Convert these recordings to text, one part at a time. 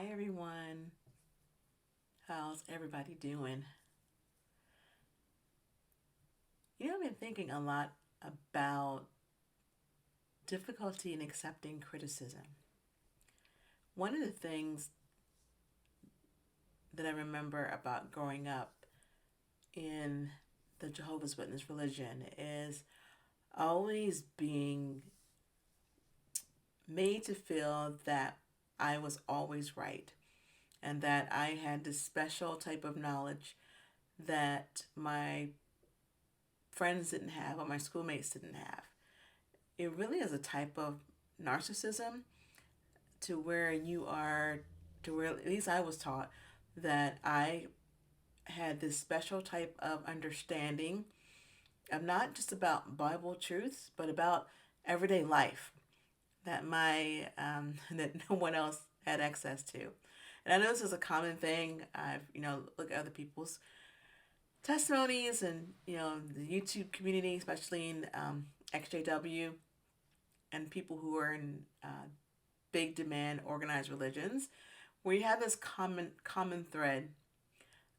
Hi everyone. How's everybody doing? I've been thinking a lot about difficulty in accepting criticism. One of the things that I remember about growing up in the Jehovah's Witness religion is always being made to feel that I was always right and that I had this special type of knowledge that my friends didn't have or my schoolmates didn't have. It really is a type of narcissism to where you are, to where at least I was taught that I had this special type of understanding of not just about Bible truths, but about everyday life that that no one else had access to. And I know this is a common thing. I've looked at other people's testimonies and the YouTube community, especially in XJW, and people who are in big demand organized religions, where you have this common thread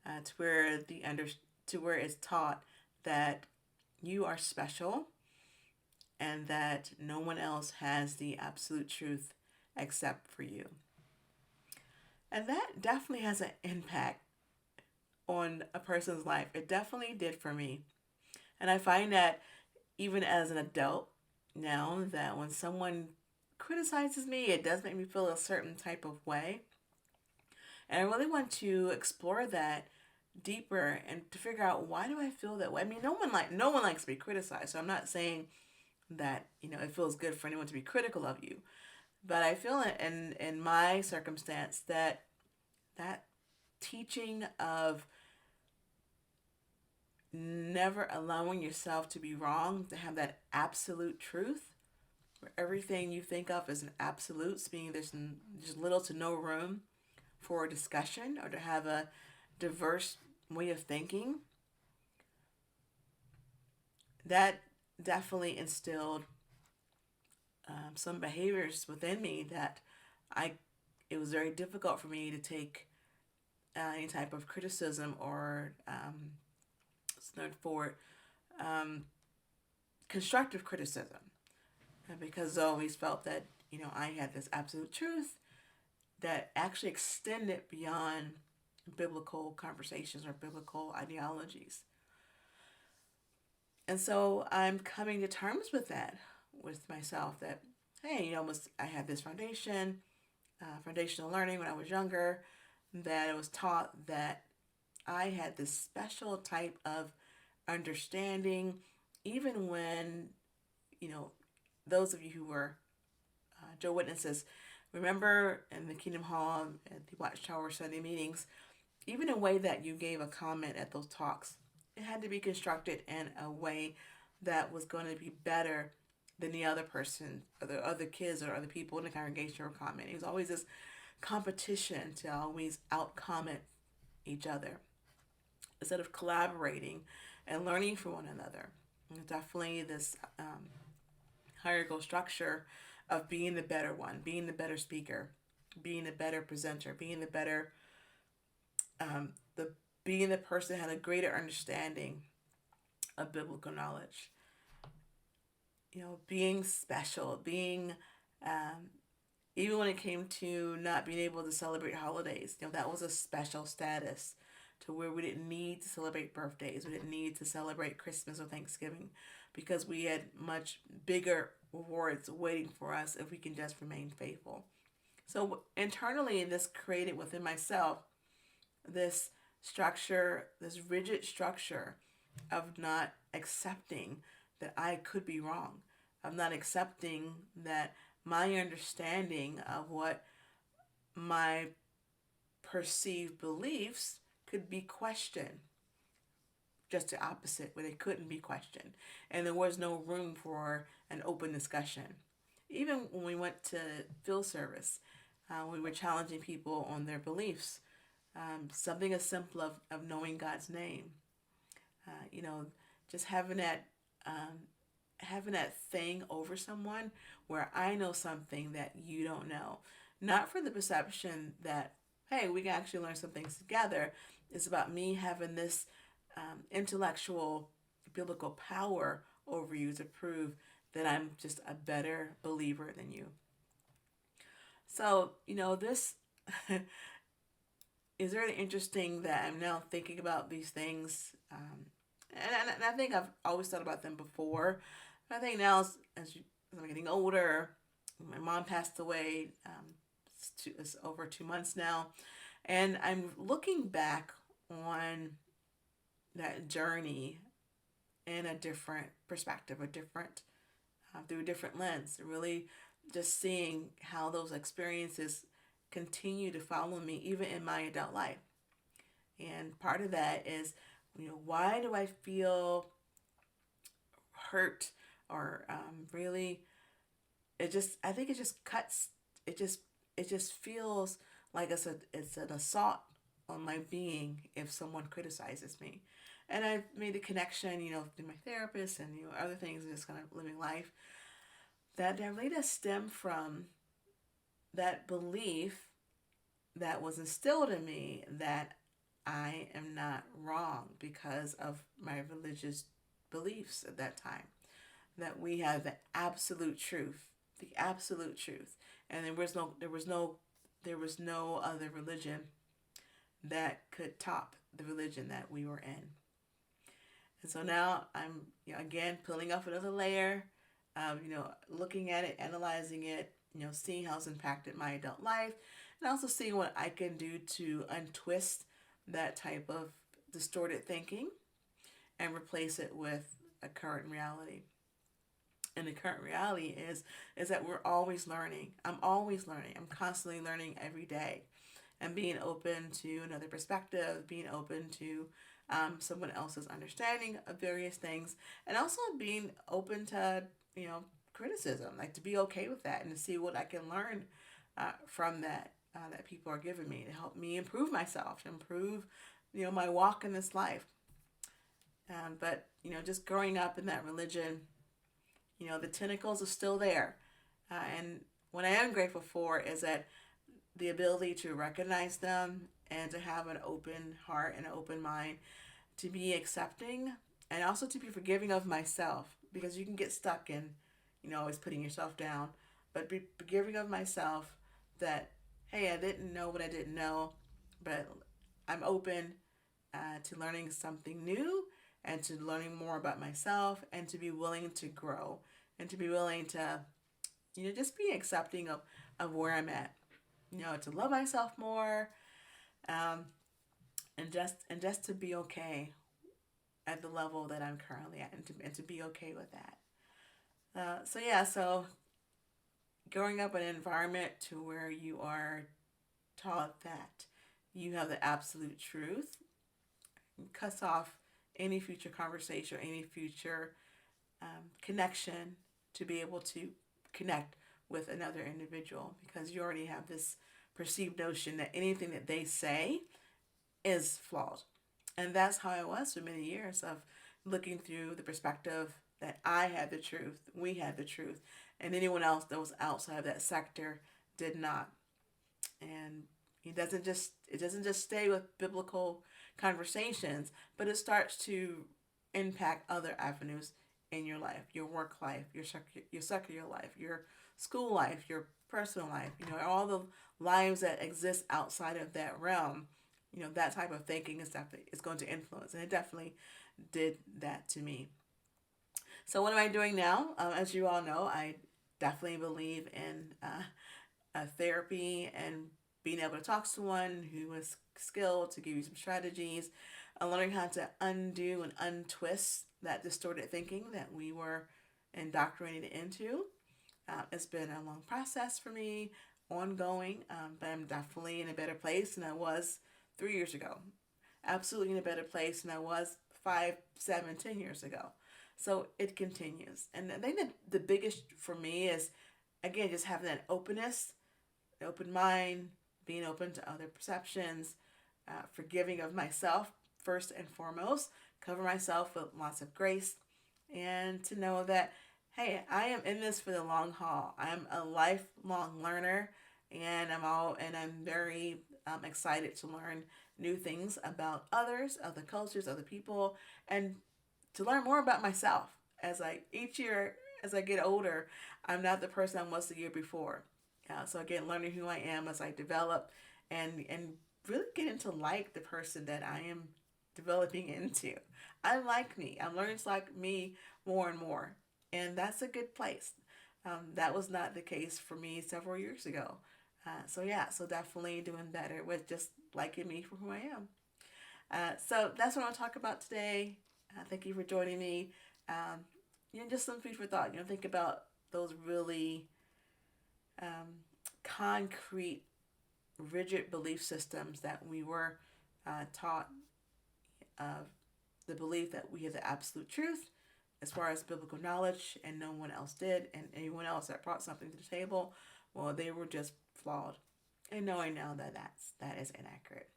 to where to where it's taught that you are special and that no one else has the absolute truth except for you. And that definitely has an impact on a person's life. It definitely did for me. And I find that even as an adult now, that when someone criticizes me, it does make me feel a certain type of way. And I really want to explore that deeper and to figure out, why do I feel that way? I mean, no one likes to be criticized. So I'm not saying that it feels good for anyone to be critical of you, but I feel in my circumstance that that teaching of never allowing yourself to be wrong, to have that absolute truth where everything you think of is an absolute, meaning there's little to no room for a discussion or to have a diverse way of thinking. That definitely instilled some behaviors within me that I it was very difficult for me to take any type of criticism or for um, constructive criticism, because I always felt that I had this absolute truth that actually extended beyond biblical conversations or biblical ideologies. And so I'm coming to terms with that with myself, that hey, I had this foundational learning when I was younger, that I was taught that I had this special type of understanding, even when, you know, those of you who were Joe Witnesses, remember in the Kingdom Hall at the Watchtower Sunday meetings, even a way that you gave a comment at those talks, it had to be constructed in a way that was going to be better than the other person or the other kids or other people in the congregation were commenting. It was always this competition to always out comment each other instead of collaborating and learning from one another. And definitely this hierarchical structure of being the better one, being the better speaker, being the better presenter, the being the person that had a greater understanding of biblical knowledge. Being special, being even when it came to not being able to celebrate holidays, that was a special status to where we didn't need to celebrate birthdays, we didn't need to celebrate Christmas or Thanksgiving, because we had much bigger rewards waiting for us if we can just remain faithful. So internally, this created within myself this structure, this rigid structure of not accepting that I could be wrong, of not accepting that my understanding of what my perceived beliefs could be questioned. Just the opposite, where they couldn't be questioned. And there was no room for an open discussion. Even when we went to field service, we were challenging people on their beliefs. Something as simple of knowing God's name. Uh, you know, just having that thing over someone where I know something that you don't know. not for the perception that, hey, we can actually learn some things together. It's about me having this intellectual, biblical power over you to prove that I'm just a better believer than you. So, this is really interesting that I'm now thinking about these things. And I think I've always thought about them before. But I think now, as I'm getting older, my mom passed away. It's over 2 months now. And I'm looking back on that journey in a different perspective, through a different lens. Really just seeing how those experiences continue to follow me even in my adult life. And part of that is, why do I feel hurt or really? I think it just cuts. It just feels like it's an assault on my being if someone criticizes me. And I've made a connection, through my therapist and other things, and just kind of living life, that really does stem from that belief that was instilled in me that I am not wrong because of my religious beliefs at that time. That we have the absolute truth, and there was no other religion that could top the religion that we were in. And so now I'm, again, pulling off another layer, looking at it, analyzing it, seeing how it's impacted my adult life, and also seeing what I can do to untwist that type of distorted thinking and replace it with a current reality. And the current reality is that we're always learning. I'm always learning. I'm constantly learning every day, and being open to another perspective, being open to someone else's understanding of various things, and also being open to criticism, like to be okay with that and to see what I can learn from that people are giving me to help me improve myself, to improve my walk in this life. But just growing up in that religion, the tentacles are still there, and what I am grateful for is that the ability to recognize them and to have an open heart and an open mind, to be accepting and also to be forgiving of myself, because you can get stuck in always putting yourself down, but be forgiving of myself that, hey, I didn't know what I didn't know, but I'm open to learning something new and to learning more about myself, and to be willing to grow and to be willing to just be accepting of where I'm at, to love myself more, um, and just to be okay at the level that I'm currently at, and to be okay with that. So yeah, so growing up in an environment to where you are taught that you have the absolute truth cuts off any future conversation, any future connection, to be able to connect with another individual, because you already have this perceived notion that anything that they say is flawed. And that's how I was for many years, of looking through the perspective that I had the truth, we had the truth, and anyone else that was outside of that sector did not. And it doesn't just stay with biblical conversations, but it starts to impact other avenues in your life, your work life, your secular life, your school life, your personal life, all the lives that exist outside of that realm. That type of thinking is going to influence, and it definitely did that to me. So what am I doing now? As you all know, I definitely believe in therapy and being able to talk to someone who is skilled to give you some strategies, and learning how to undo and untwist that distorted thinking that we were indoctrinated into. It's been a long process for me, ongoing, but I'm definitely in a better place than I was 3 years ago. Absolutely in a better place than I was 5, 7, 10 years ago. So it continues. And I think that the biggest for me is, again, just having that openness, an open mind, being open to other perceptions, forgiving of myself first and foremost, cover myself with lots of grace, and to know that, hey, I am in this for the long haul. I'm a lifelong learner, and I'm very excited to learn new things about others, other cultures, other people, and to learn more about myself. As I each year, as I get older, I'm not the person I was the year before. So again, learning who I am as I develop, and really getting to like the person that I am developing into. I like me. I'm learning to like me more and more, and that's a good place. That was not the case for me several years ago. So yeah, so definitely doing better with just liking me for who I am. So that's what I want to talk about today. Thank you for joining me. Um, just some food for thought. Think about those really um, concrete, rigid belief systems that we were taught of the belief that we have the absolute truth as far as biblical knowledge and no one else did, and anyone else that brought something to the table, well, they were just flawed. And knowing now that that is inaccurate.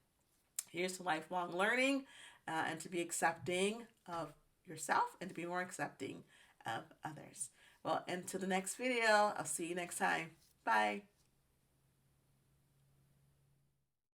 Here's to lifelong learning, and to be accepting of yourself and to be more accepting of others. Well, until the next video, I'll see you next time. Bye.